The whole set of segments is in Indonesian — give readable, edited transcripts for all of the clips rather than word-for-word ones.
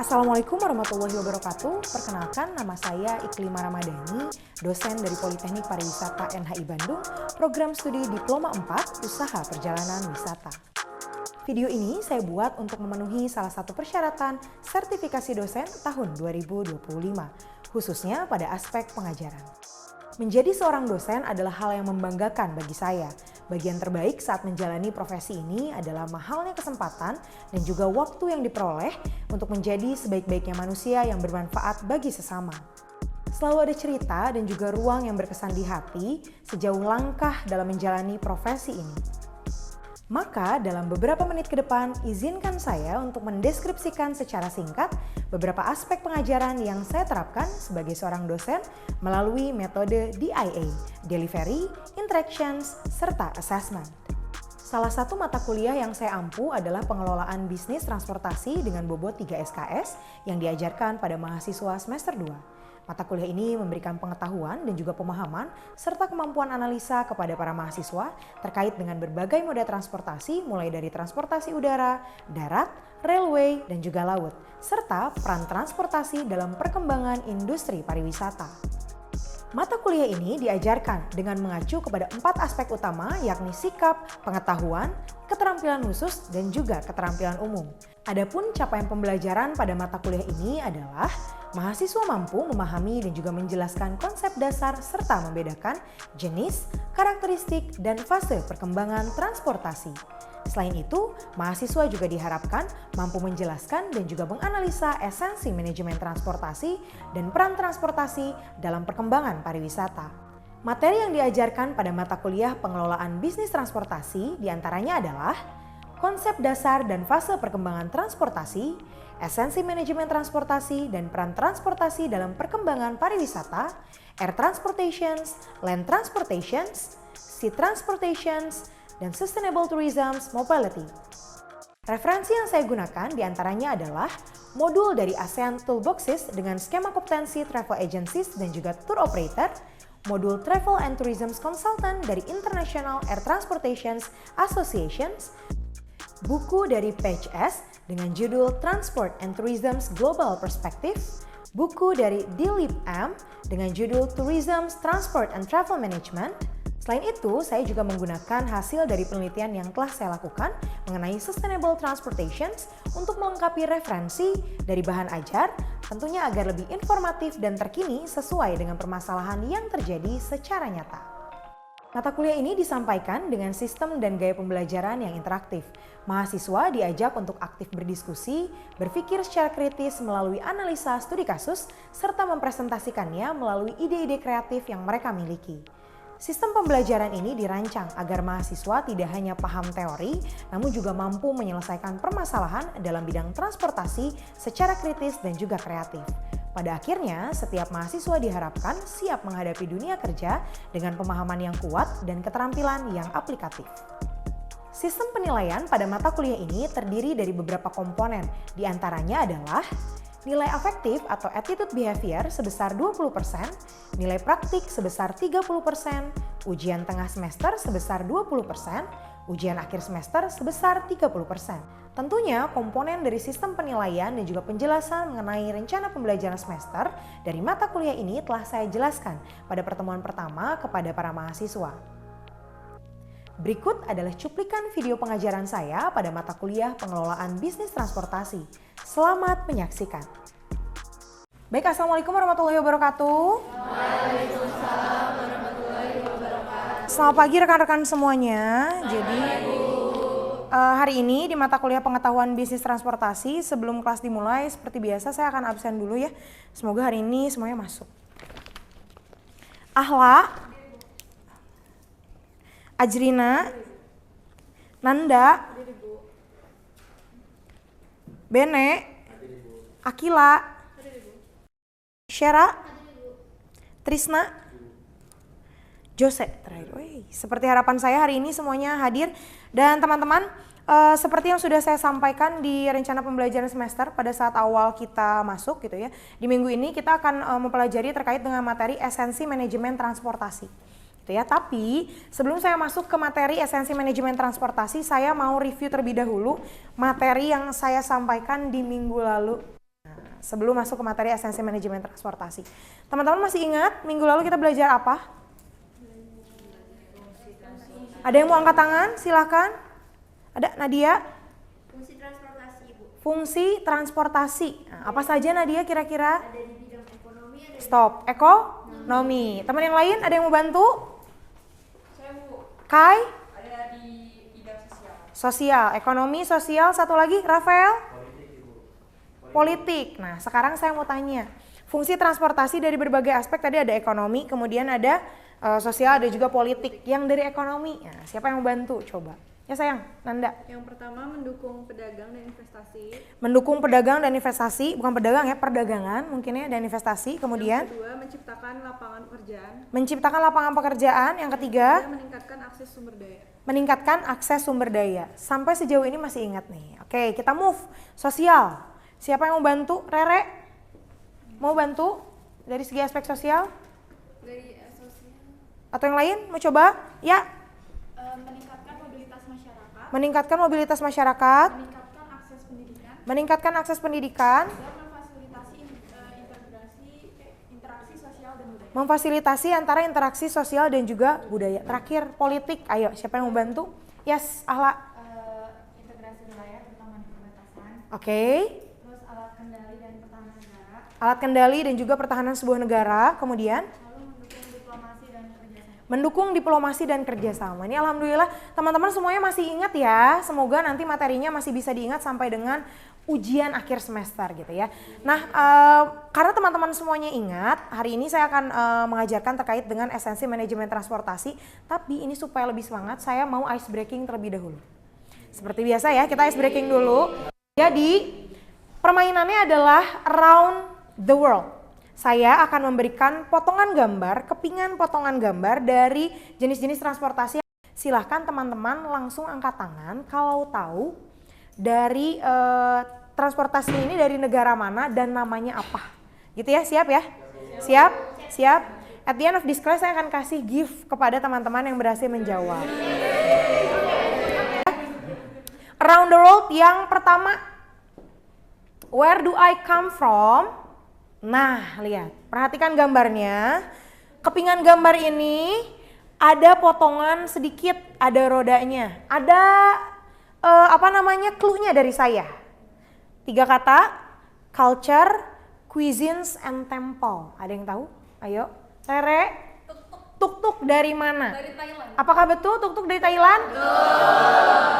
Assalamualaikum warahmatullahi wabarakatuh. Perkenalkan, nama saya Iklima Ramadhani, dosen dari Politeknik Pariwisata NHI Bandung, program studi Diploma 4 Usaha Perjalanan Wisata. Video ini saya buat untuk memenuhi salah satu persyaratan sertifikasi dosen tahun 2025, khususnya pada aspek pengajaran. Menjadi seorang dosen adalah hal yang membanggakan bagi saya. Bagian terbaik saat menjalani profesi ini adalah mahalnya kesempatan dan juga waktu yang diperoleh untuk menjadi sebaik-baiknya manusia yang bermanfaat bagi sesama. Selalu ada cerita dan juga ruang yang berkesan di hati sejauh langkah dalam menjalani profesi ini. Maka dalam beberapa menit ke depan, izinkan saya untuk mendeskripsikan secara singkat beberapa aspek pengajaran yang saya terapkan sebagai seorang dosen melalui metode DIA, Delivery, Interactions, serta Assessment. Salah satu mata kuliah yang saya ampu adalah pengelolaan bisnis transportasi dengan bobot 3 SKS yang diajarkan pada mahasiswa semester 2. Mata kuliah ini memberikan pengetahuan dan juga pemahaman serta kemampuan analisa kepada para mahasiswa terkait dengan berbagai moda transportasi mulai dari transportasi udara, darat, railway, dan juga laut, serta peran transportasi dalam perkembangan industri pariwisata. Mata kuliah ini diajarkan dengan mengacu kepada 4 aspek utama yakni sikap, pengetahuan, keterampilan khusus, dan juga keterampilan umum. Adapun capaian pembelajaran pada mata kuliah ini adalah mahasiswa mampu memahami dan juga menjelaskan konsep dasar serta membedakan jenis, karakteristik, dan fase perkembangan transportasi. Selain itu, mahasiswa juga diharapkan mampu menjelaskan dan juga menganalisa esensi manajemen transportasi dan peran transportasi dalam perkembangan pariwisata. Materi yang diajarkan pada mata kuliah pengelolaan bisnis transportasi diantaranya adalah konsep dasar dan fase perkembangan transportasi, esensi manajemen transportasi dan peran transportasi dalam perkembangan pariwisata, air transportations, land transportations, sea transportations, dan sustainable tourism mobility. Referensi yang saya gunakan diantaranya adalah modul dari ASEAN Toolboxes dengan skema kompetensi travel agencies dan juga tour operator, modul Travel and Tourism Consultant dari International Air Transportations Associations, buku dari Page S dengan judul Transport and Tourism's Global Perspective, buku dari Dilip M dengan judul Tourism, Transport and Travel Management. Selain itu, saya juga menggunakan hasil dari penelitian yang telah saya lakukan mengenai Sustainable Transportations untuk melengkapi referensi dari bahan ajar, tentunya agar lebih informatif dan terkini sesuai dengan permasalahan yang terjadi secara nyata. Mata kuliah ini disampaikan dengan sistem dan gaya pembelajaran yang interaktif. Mahasiswa diajak untuk aktif berdiskusi, berpikir secara kritis melalui analisa studi kasus, serta mempresentasikannya melalui ide-ide kreatif yang mereka miliki. Sistem pembelajaran ini dirancang agar mahasiswa tidak hanya paham teori, namun juga mampu menyelesaikan permasalahan dalam bidang transportasi secara kritis dan juga kreatif. Pada akhirnya, setiap mahasiswa diharapkan siap menghadapi dunia kerja dengan pemahaman yang kuat dan keterampilan yang aplikatif. Sistem penilaian pada mata kuliah ini terdiri dari beberapa komponen, diantaranya adalah nilai afektif atau attitude behavior sebesar 20%, nilai praktik sebesar 30%, ujian tengah semester sebesar 20%, ujian akhir semester sebesar 30%. Tentunya komponen dari sistem penilaian dan juga penjelasan mengenai rencana pembelajaran semester dari mata kuliah ini telah saya jelaskan pada pertemuan pertama kepada para mahasiswa. Berikut adalah cuplikan video pengajaran saya pada mata kuliah pengelolaan bisnis transportasi. Selamat menyaksikan. Baik, Assalamualaikum warahmatullahi wabarakatuh. Waalaikumsalam warahmatullahi wabarakatuh. Selamat pagi rekan-rekan semuanya. Jadi hari ini di mata kuliah pengetahuan bisnis transportasi, sebelum kelas dimulai seperti biasa saya akan absen dulu ya. Semoga hari ini semuanya masuk. Ahla, Ajrina, Nanda, Bene, Akila, Syera, Trisna, Jose terakhir. Seperti harapan saya hari ini semuanya hadir. Dan teman-teman, seperti yang sudah saya sampaikan di rencana pembelajaran semester pada saat awal kita masuk gitu ya. Di minggu ini kita akan mempelajari terkait dengan materi esensi manajemen transportasi. Ya, tapi sebelum saya masuk ke materi esensi manajemen transportasi, saya mau review terlebih dahulu materi yang saya sampaikan di minggu lalu. Nah, sebelum masuk ke materi esensi manajemen transportasi. Teman-teman masih ingat minggu lalu kita belajar apa? Ada yang mau angkat tangan? Silakan. Ada Nadia? Fungsi transportasi, Ibu. Fungsi transportasi. Nah, apa saja Nadia kira-kira? Ada di bidang ekonomi, ada Stop. Ekonomi. Teman yang lain ada yang mau bantu? Saya Bu, Kai? ada di bidang sosial. Sosial, ekonomi, sosial, satu lagi, Rafael? Politik. Nah, sekarang saya mau tanya, fungsi transportasi dari berbagai aspek tadi ada ekonomi, kemudian ada sosial, ada juga politik. Yang dari ekonomi, nah, siapa yang mau bantu? Coba. Ya sayang, Nanda. Yang pertama mendukung pedagang dan investasi. Mendukung pedagang dan investasi, bukan pedagang ya, perdagangan mungkin ya, dan investasi. Kemudian Yang kedua menciptakan lapangan pekerjaan. menciptakan lapangan pekerjaan. Yang ketiga, Dan meningkatkan akses sumber daya. meningkatkan akses sumber daya. Sampai sejauh ini masih ingat nih. Oke, kita move. Sosial. Siapa yang mau bantu? Rere? Mau bantu dari segi aspek sosial? dari sosial, Atau yang lain? Mau coba? Ya. meningkatkan mobilitas masyarakat, Meningkatkan mobilitas masyarakat, meningkatkan akses pendidikan, meningkatkan akses pendidikan, dan memfasilitasi interaksi sosial dan budaya. memfasilitasi antara interaksi sosial dan juga budaya. Terakhir, politik. Ayo, siapa yang mau bantu? Yes, Ahla. Integrasi wilayah terutama di perbatasan, Oke. terus alat kendali dan pertahanan negara, Alat kendali dan juga pertahanan sebuah negara. Kemudian, lalu mendukung diplomasi dan kerjasama. mendukung diplomasi dan kerjasama. Ini alhamdulillah teman-teman semuanya masih ingat ya. Semoga nanti materinya masih bisa diingat sampai dengan ujian akhir semester gitu ya. Nah, karena teman-teman semuanya ingat, hari ini saya akan mengajarkan terkait dengan esensi manajemen transportasi. Tapi ini supaya lebih semangat, saya mau ice breaking terlebih dahulu. Seperti biasa ya, kita ice breaking dulu. Jadi, permainannya adalah around the world. Saya akan memberikan potongan gambar, kepingan potongan gambar dari jenis-jenis transportasi. Silahkan teman-teman langsung angkat tangan kalau tahu dari transportasi ini dari negara mana dan namanya apa. Gitu ya, siap ya? Siap? Siap? At the end of this class saya akan kasih gift kepada teman-teman yang berhasil menjawab. Around the world yang pertama, where do I come from? Nah, lihat, perhatikan gambarnya. Kepingan gambar ini ada potongan sedikit, ada rodanya, ada clue-nya dari saya. 3 kata, culture, cuisines, and temple. Ada yang tahu? Ayo, Rere. Tuk-tuk dari mana? Dari Thailand. Apakah betul tuk-tuk dari Thailand?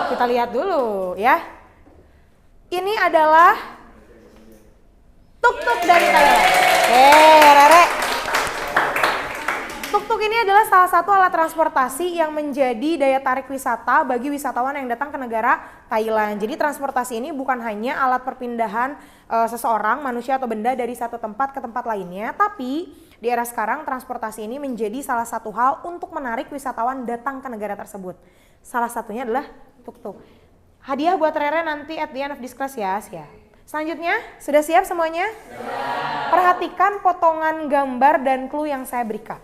Kita lihat dulu ya. Ini adalah tuk-tuk dari Thailand. Rere. Tuk-tuk ini adalah salah satu alat transportasi yang menjadi daya tarik wisata bagi wisatawan yang datang ke negara Thailand. Jadi transportasi ini bukan hanya alat perpindahan seseorang, manusia atau benda dari satu tempat ke tempat lainnya, tapi di era sekarang transportasi ini menjadi salah satu hal untuk menarik wisatawan datang ke negara tersebut. Salah satunya adalah tuk-tuk. Hadiah buat Rere nanti at the end of this class ya. Selanjutnya, sudah siap semuanya? Perhatikan potongan gambar dan clue yang saya berikan.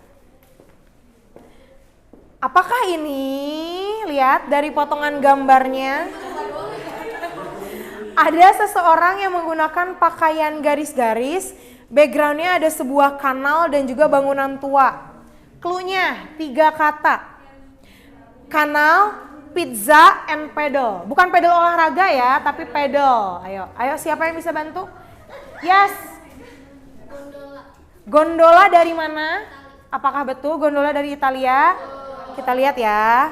Apakah ini, lihat dari potongan gambarnya, ada seseorang yang menggunakan pakaian garis-garis, backgroundnya ada sebuah kanal dan juga bangunan tua. Clue-nya 3 kata, kanal, pizza, and pedal. Bukan pedal olahraga ya, tapi pedal. Ayo siapa yang bisa bantu? Yes. Gondola dari mana? Apakah betul gondola dari Italia? Kita lihat ya.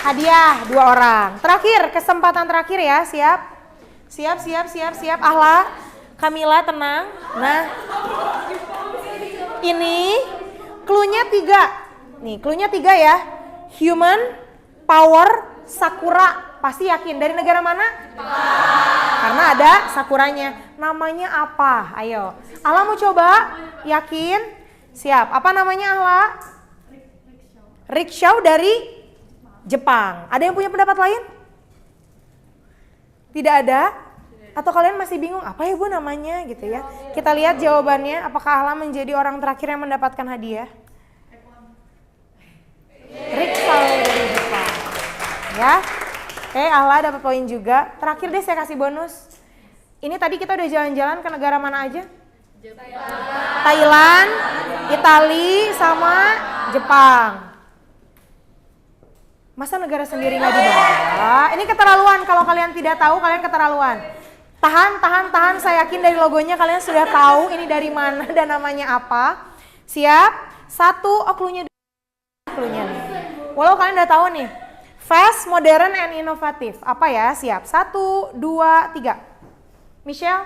Hadiah 2 orang. Terakhir, kesempatan terakhir ya, siap? Siap. Ahla, Kamila tenang. Nah, ini clue-nya 3. Nih, clue-nya 3 ya. Human, power, sakura. Pasti yakin dari negara mana? Karena ada sakuranya. Namanya apa? Ayo. Ahla mau coba? Yakin? Siap. Apa namanya Ahla? Rickshaw dari Jepang. Ada yang punya pendapat lain? Tidak ada? Atau kalian masih bingung apa ya Bu namanya gitu ya? Kita lihat jawabannya. Apakah Ahla menjadi orang terakhir yang mendapatkan hadiah? Rickshaw dari Jepang. Ya. Oke, Ahla dapat poin juga. Terakhir deh saya kasih bonus. Ini tadi kita udah jalan-jalan ke negara mana aja? Thailand, Italia, sama Jepang. Masa negara sendiri nggak dibawa? Ini keterlaluan, kalau kalian tidak tahu kalian keterlaluan. Tahan, saya yakin dari logonya kalian sudah tahu ini dari mana dan namanya apa. Siap? 1, cluenya nih. Walau kalian udah tahu nih. Fast, modern, and inovatif. Apa ya? Siap. 1, 2, 3. Michelle?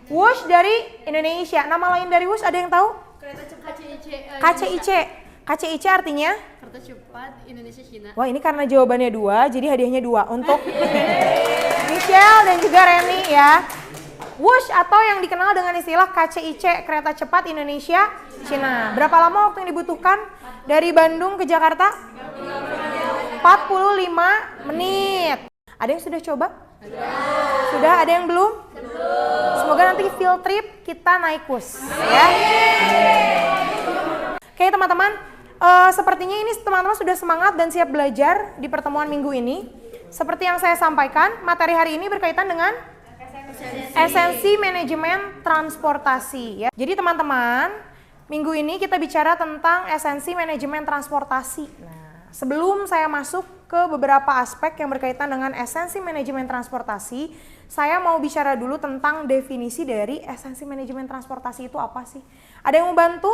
Wush dari Indonesia. Nama lain dari Wush ada yang tahu? Kereta cepat KCIC. KCIC artinya? Kereta cepat Indonesia Cina. Wah, ini karena jawabannya 2, jadi hadiahnya 2 untuk Michelle dan juga Reni ya. Wush atau yang dikenal dengan istilah KCIC, Kereta Cepat Indonesia Cina. Berapa lama waktu yang dibutuhkan dari Bandung ke Jakarta? 45 menit. Ada yang sudah coba? Sudah, ada yang belum? Semoga nanti field trip kita naik bus ya. Oke teman-teman, sepertinya ini teman-teman sudah semangat dan siap belajar di pertemuan minggu ini. Seperti yang saya sampaikan, materi hari ini berkaitan dengan esensi manajemen transportasi ya. Jadi teman-teman, minggu ini kita bicara tentang esensi manajemen transportasi. Nah, sebelum saya masuk ke beberapa aspek yang berkaitan dengan esensi manajemen transportasi, saya mau bicara dulu tentang definisi dari esensi manajemen transportasi itu apa sih? Ada yang mau bantu?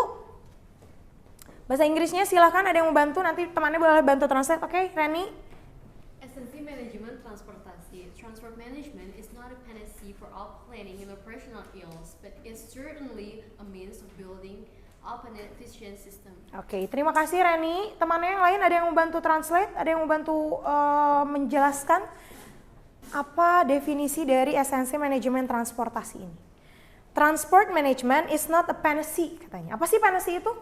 Bahasa Inggrisnya silahkan, ada yang mau bantu, nanti temannya boleh bantu translate. Oke, Reni? Esensi manajemen transportasi. Transport management is not a panacea for all planning and operational ills, but is certainly a means of building up an efficient system. Oke, terima kasih Reni. Temannya yang lain ada yang mau bantu translate? Ada yang mau bantu menjelaskan apa definisi dari esensi manajemen transportasi ini? Transport management is not a panacea katanya. Apa sih panacea itu?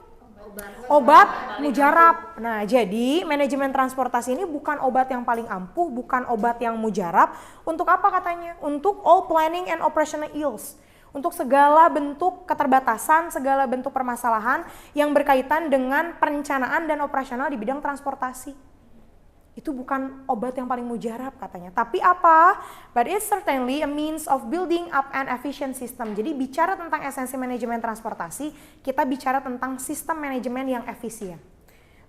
Obat mujarab. Nah, jadi manajemen transportasi ini bukan obat yang paling ampuh, bukan obat yang mujarab. Untuk apa katanya? Untuk all planning and operational ills. Untuk segala bentuk keterbatasan, segala bentuk permasalahan yang berkaitan dengan perencanaan dan operasional di bidang transportasi. Itu bukan obat yang paling mujarab katanya. Tapi apa? But it's certainly a means of building up an efficient system. Jadi bicara tentang esensi manajemen transportasi, kita bicara tentang sistem manajemen yang efisien.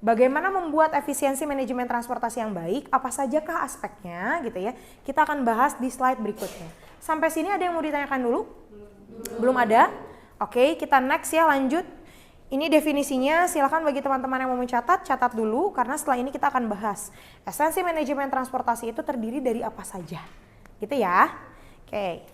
Bagaimana membuat efisiensi manajemen transportasi yang baik? Apa sajakah aspeknya gitu ya? Kita akan bahas di slide berikutnya. Sampai sini ada yang mau ditanyakan dulu? Belum ada? Oke, kita next ya, lanjut. Ini definisinya, silakan bagi teman-teman yang mau mencatat, catat dulu karena setelah ini kita akan bahas. Esensi manajemen transportasi itu terdiri dari apa saja. Gitu ya. Oke.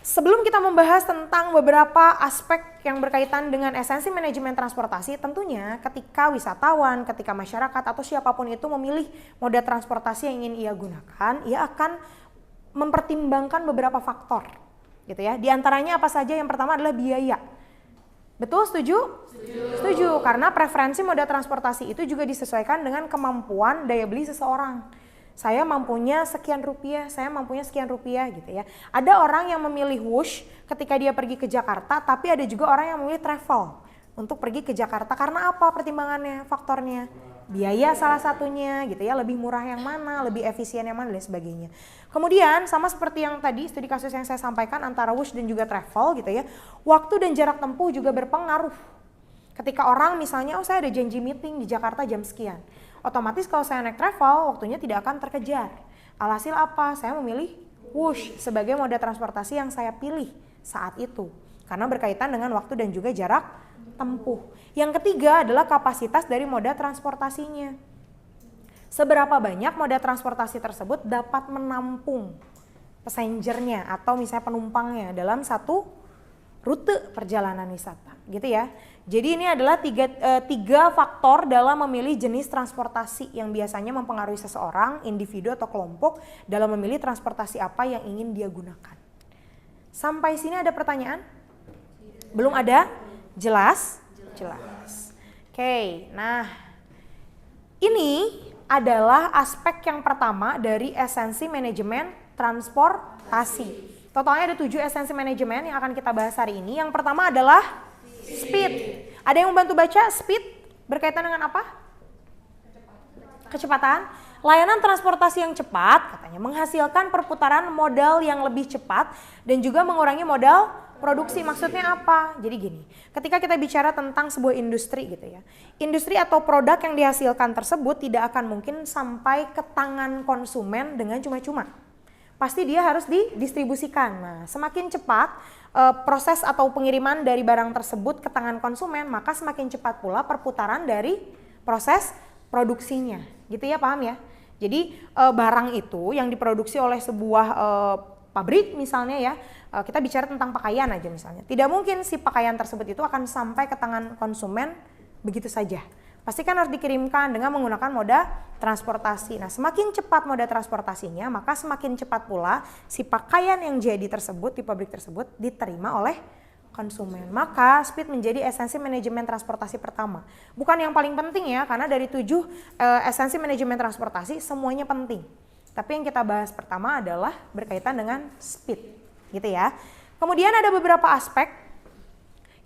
Sebelum kita membahas tentang beberapa aspek yang berkaitan dengan esensi manajemen transportasi, tentunya ketika wisatawan, ketika masyarakat atau siapapun itu memilih moda transportasi yang ingin ia gunakan, ia akan mempertimbangkan beberapa faktor. Gitu ya. Di antaranya apa saja? Yang pertama adalah biaya. Betul, setuju? Setuju, karena preferensi moda transportasi itu juga disesuaikan dengan kemampuan daya beli seseorang. Saya mampunya sekian rupiah, saya mampunya sekian rupiah gitu ya. Ada orang yang memilih Wush ketika dia pergi ke Jakarta, tapi ada juga orang yang memilih travel untuk pergi ke Jakarta. Karena apa pertimbangannya, faktornya? Biaya salah satunya gitu ya, lebih murah yang mana, lebih efisien yang mana dan sebagainya. Kemudian sama seperti yang tadi studi kasus yang saya sampaikan antara Wush dan juga travel gitu ya, waktu dan jarak tempuh juga berpengaruh. Ketika orang misalnya, saya ada janji meeting di Jakarta jam sekian, otomatis kalau saya naik travel waktunya tidak akan terkejar. Alhasil apa? Saya memilih Wush sebagai moda transportasi yang saya pilih saat itu karena berkaitan dengan waktu dan juga jarak tempuh. Yang ketiga adalah kapasitas dari moda transportasinya. Seberapa banyak moda transportasi tersebut dapat menampung passengernya atau misalnya penumpangnya dalam satu rute perjalanan wisata, gitu ya. Jadi ini adalah tiga faktor dalam memilih jenis transportasi yang biasanya mempengaruhi seseorang, individu atau kelompok dalam memilih transportasi apa yang ingin dia gunakan. Sampai sini ada pertanyaan? Belum ada? Jelas? Jelas. Oke, nah ini adalah aspek yang pertama dari esensi manajemen transportasi. Totalnya ada 7 esensi manajemen yang akan kita bahas hari ini. Yang pertama adalah speed. Ada yang membantu baca speed berkaitan dengan apa? Kecepatan. Layanan transportasi yang cepat katanya menghasilkan perputaran modal yang lebih cepat dan juga mengurangi modal produksi. Maksudnya apa? Jadi gini, ketika kita bicara tentang sebuah industri gitu ya, industri atau produk yang dihasilkan tersebut tidak akan mungkin sampai ke tangan konsumen dengan cuma-cuma. Pasti dia harus didistribusikan. Nah, semakin cepat proses atau pengiriman dari barang tersebut ke tangan konsumen, maka semakin cepat pula perputaran dari proses produksinya. Gitu ya, paham ya? Jadi barang itu yang diproduksi oleh sebuah pabrik misalnya ya, kita bicara tentang pakaian aja misalnya. Tidak mungkin si pakaian tersebut itu akan sampai ke tangan konsumen begitu saja. Pasti kan harus dikirimkan dengan menggunakan moda transportasi. Nah, semakin cepat moda transportasinya, maka semakin cepat pula si pakaian yang jadi tersebut di pabrik tersebut diterima oleh konsumen. Maka speed menjadi esensi manajemen transportasi pertama. Bukan yang paling penting ya, karena dari 7 esensi manajemen transportasi semuanya penting. Tapi yang kita bahas pertama adalah berkaitan dengan speed, gitu ya. Kemudian ada beberapa aspek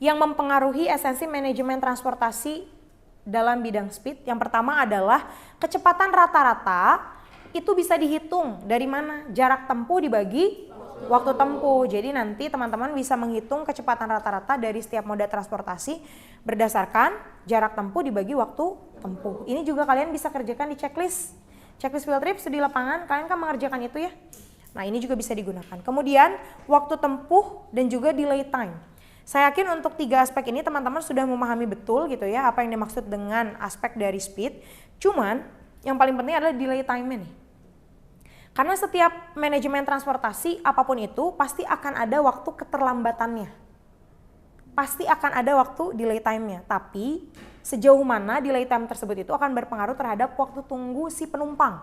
yang mempengaruhi esensi manajemen transportasi dalam bidang speed. Yang pertama adalah kecepatan rata-rata itu bisa dihitung dari mana? Jarak tempuh dibagi waktu tempuh. Jadi nanti teman-teman bisa menghitung kecepatan rata-rata dari setiap moda transportasi berdasarkan jarak tempuh dibagi waktu tempuh. Ini juga kalian bisa kerjakan di checklist. Checklist field trip studi lapangan, kalian kan mengerjakan itu ya. Nah, ini juga bisa digunakan. Kemudian waktu tempuh dan juga delay time. Saya yakin untuk 3 aspek ini teman-teman sudah memahami betul gitu ya apa yang dimaksud dengan aspek dari speed. Cuman yang paling penting adalah delay time-nya nih. Karena setiap manajemen transportasi apapun itu pasti akan ada waktu keterlambatannya. Pasti akan ada waktu delay time-nya. Tapi sejauh mana delay time tersebut itu akan berpengaruh terhadap waktu tunggu si penumpang.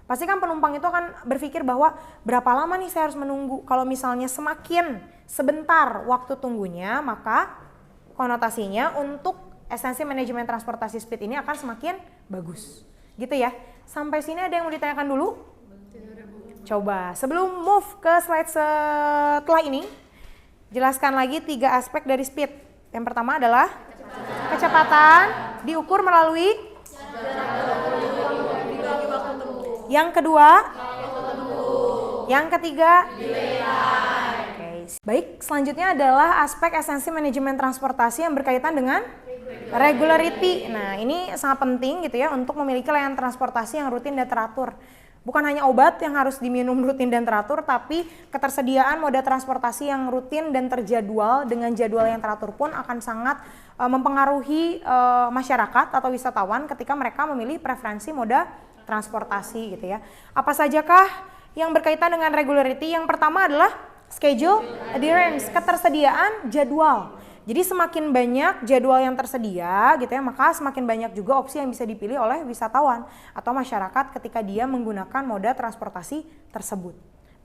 Pasti kan penumpang itu akan berpikir bahwa berapa lama nih saya harus menunggu. Kalau misalnya semakin sebentar waktu tunggunya, maka konotasinya untuk esensi manajemen transportasi speed ini akan semakin bagus. Gitu ya. Sampai sini ada yang mau ditanyakan dulu? Coba sebelum move ke slide setelah ini, jelaskan lagi 3 aspek dari speed. Yang pertama adalah kecepatan diukur melalui yang kedua, yang ketiga, okay. Baik, selanjutnya adalah aspek esensi manajemen transportasi yang berkaitan dengan regularity. Nah, ini sangat penting gitu ya untuk memiliki layanan transportasi yang rutin dan teratur. Bukan hanya obat yang harus diminum rutin dan teratur, tapi ketersediaan moda transportasi yang rutin dan terjadwal dengan jadwal yang teratur pun akan sangat mempengaruhi masyarakat atau wisatawan ketika mereka memilih preferensi moda transportasi gitu ya. Apa sajakah yang berkaitan dengan regularity? Yang pertama adalah schedule adherence, ketersediaan jadwal. Jadi semakin banyak jadwal yang tersedia gitu ya, maka semakin banyak juga opsi yang bisa dipilih oleh wisatawan atau masyarakat ketika dia menggunakan moda transportasi tersebut.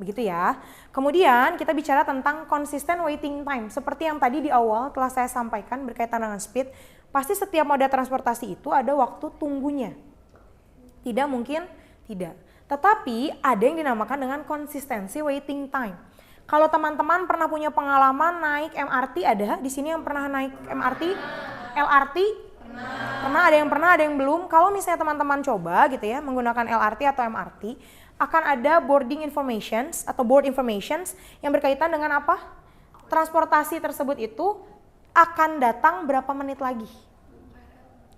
Begitu ya. Kemudian kita bicara tentang consistent waiting time. Seperti yang tadi di awal telah saya sampaikan berkaitan dengan speed, pasti setiap moda transportasi itu ada waktu tunggunya. Tidak mungkin tidak. Tetapi ada yang dinamakan dengan konsistensi waiting time. Kalau teman-teman pernah punya pengalaman naik MRT, ada di sini yang pernah naik MRT? LRT? Pernah, ada yang belum. Kalau misalnya teman-teman coba gitu ya menggunakan LRT atau MRT, akan ada boarding informations atau board informations yang berkaitan dengan apa? Transportasi tersebut itu akan datang berapa menit lagi.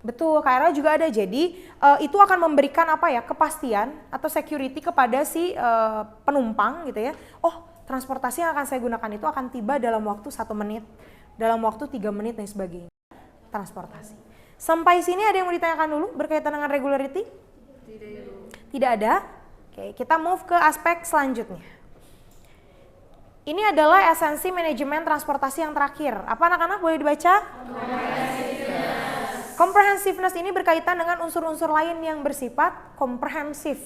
Betul, KRL juga ada. Jadi itu akan memberikan apa ya, kepastian atau security kepada si penumpang gitu ya. Oh, transportasi yang akan saya gunakan itu akan tiba dalam waktu 1 menit, dalam waktu 3 menit dan sebagainya. Transportasi. Sampai sini ada yang mau ditanyakan dulu berkaitan dengan regularity? Tidak ada. Oke, kita move ke aspek selanjutnya. Ini adalah esensi manajemen transportasi yang terakhir. Apa anak-anak boleh dibaca? Comprehensiveness ini berkaitan dengan unsur-unsur lain yang bersifat komprehensif.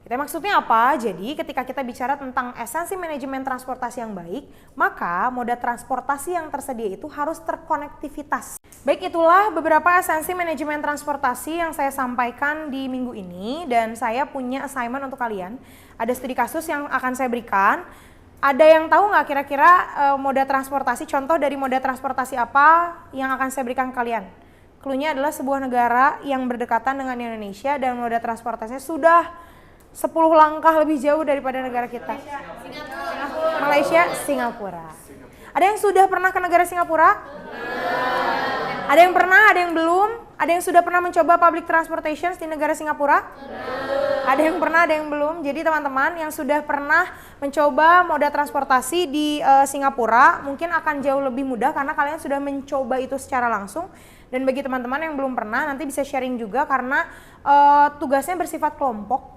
Kita maksudnya apa? Jadi ketika kita bicara tentang esensi manajemen transportasi yang baik, maka moda transportasi yang tersedia itu harus terkonektivitas. Baik, itulah beberapa esensi manajemen transportasi yang saya sampaikan di minggu ini, dan saya punya assignment untuk kalian. Ada studi kasus yang akan saya berikan. Ada yang tahu nggak kira-kira moda transportasi, contoh dari moda transportasi apa yang akan saya berikan ke kalian? Clue-nya adalah sebuah negara yang berdekatan dengan Indonesia dan moda transportasinya sudah 10 langkah lebih jauh daripada negara kita. Malaysia, Singapura. Ada yang sudah pernah ke negara Singapura? Ada yang pernah, ada yang belum? Ada yang sudah pernah mencoba public transportation di negara Singapura? Ada yang pernah, ada yang belum. Jadi teman-teman yang sudah pernah mencoba moda transportasi di Singapura mungkin akan jauh lebih mudah karena kalian sudah mencoba itu secara langsung. Dan bagi teman-teman yang belum pernah nanti bisa sharing juga karena tugasnya bersifat kelompok.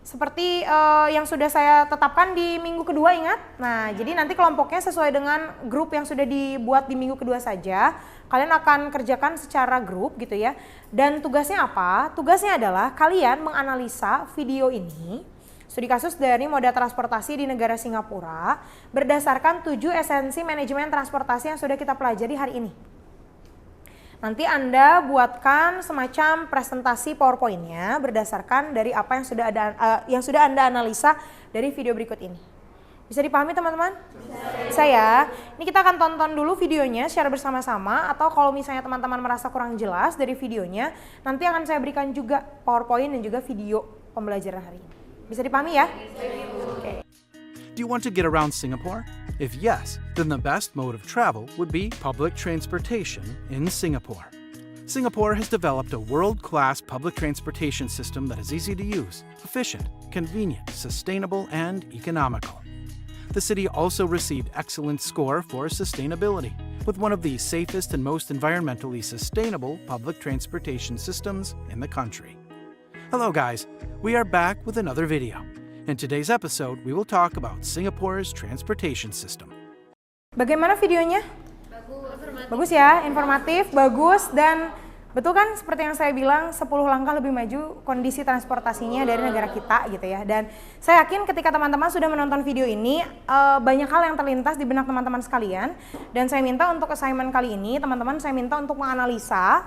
Seperti yang sudah saya tetapkan di minggu kedua, ingat? Nah, jadi nanti kelompoknya sesuai dengan grup yang sudah dibuat di minggu kedua saja. Kalian akan kerjakan secara grup gitu ya. Dan tugasnya apa? Tugasnya adalah kalian menganalisa video ini, studi kasus dari moda transportasi di negara Singapura, berdasarkan 7 esensi manajemen transportasi yang sudah kita pelajari hari ini. Nanti Anda buatkan semacam presentasi PowerPoint-nya berdasarkan dari apa yang sudah Anda analisa dari video berikut ini. Bisa dipahami teman-teman? Bisa ya. Ini kita akan tonton dulu videonya secara bersama-sama atau kalau misalnya teman-teman merasa kurang jelas dari videonya, nanti akan saya berikan juga PowerPoint dan juga video pembelajaran hari ini. Bisa dipahami ya? Oke. Do you want to get around Singapore? If yes, then the best mode of travel would be public transportation in Singapore. Singapore has developed a world-class public transportation system that is easy to use, efficient, convenient, sustainable, and economical. The city also received excellent score for sustainability, with one of the safest and most environmentally sustainable public transportation systems in the country. Hello guys, we are back with another video. In today's episode, we will talk about Singapore's transportation system. Bagaimana videonya? Bagus. Bagus ya, informatif, bagus, dan betul kan seperti yang saya bilang 10 langkah lebih maju kondisi transportasinya dari negara kita gitu ya. Dan saya yakin ketika teman-teman sudah menonton video ini banyak hal yang terlintas di benak teman-teman sekalian. Dan saya minta untuk assignment kali ini teman-teman saya minta untuk menganalisa.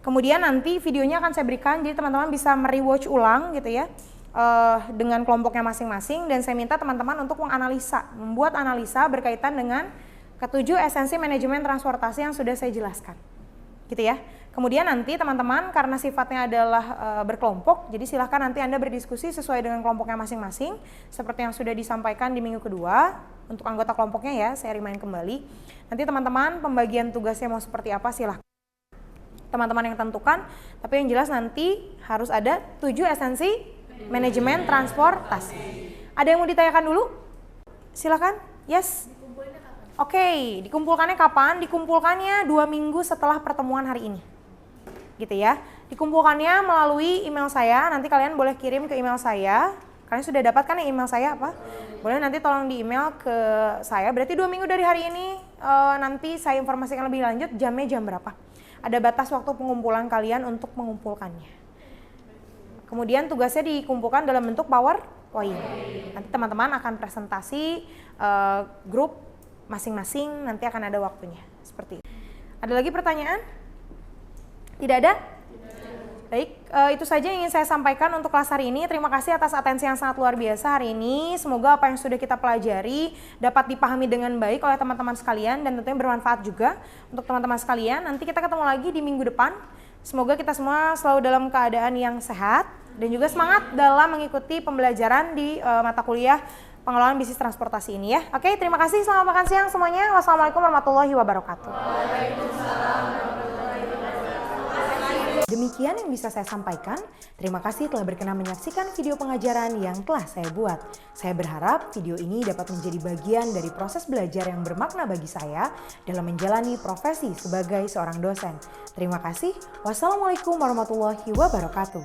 Kemudian nanti videonya akan saya berikan jadi teman-teman bisa merewatch ulang gitu ya. Dengan kelompoknya masing-masing dan saya minta teman-teman untuk membuat analisa berkaitan dengan ketujuh esensi manajemen transportasi yang sudah saya jelaskan gitu ya. Kemudian nanti teman-teman karena sifatnya adalah berkelompok, jadi silahkan nanti Anda berdiskusi sesuai dengan kelompoknya masing-masing seperti yang sudah disampaikan di minggu kedua. Untuk anggota kelompoknya ya, saya remind kembali. Nanti teman-teman pembagian tugasnya mau seperti apa silahkan teman-teman yang tentukan, tapi yang jelas nanti harus ada 7 esensi manajemen transportasi. Ada yang mau ditanyakan dulu? Silakan. Yes. Oke, dikumpulkannya kapan? Dikumpulkannya 2 minggu setelah pertemuan hari ini. Gitu ya. Dikumpulkannya melalui email saya. Nanti kalian boleh kirim ke email saya. Kalian sudah dapatkan ya email saya apa? Boleh nanti tolong di email ke saya. Berarti 2 minggu dari hari ini nanti saya informasikan lebih lanjut jamnya jam berapa. Ada batas waktu pengumpulan kalian untuk mengumpulkannya. Kemudian tugasnya dikumpulkan dalam bentuk PowerPoint. Nanti teman-teman akan presentasi grup masing-masing, nanti akan ada waktunya. Seperti itu. Ada lagi pertanyaan? Tidak ada? Baik, itu saja yang ingin saya sampaikan untuk kelas hari ini. Terima kasih atas atensi yang sangat luar biasa hari ini. Semoga apa yang sudah kita pelajari dapat dipahami dengan baik oleh teman-teman sekalian dan tentunya bermanfaat juga untuk teman-teman sekalian. Nanti kita ketemu lagi di minggu depan. Semoga kita semua selalu dalam keadaan yang sehat dan juga semangat dalam mengikuti pembelajaran di mata kuliah pengelolaan bisnis transportasi ini ya. Oke, terima kasih. Selamat makan siang semuanya. Wassalamualaikum warahmatullahi wabarakatuh. Demikian yang bisa saya sampaikan. Terima kasih telah berkenan menyaksikan video pengajaran yang telah saya buat. Saya berharap video ini dapat menjadi bagian dari proses belajar yang bermakna bagi saya dalam menjalani profesi sebagai seorang dosen. Terima kasih. Wassalamualaikum warahmatullahi wabarakatuh.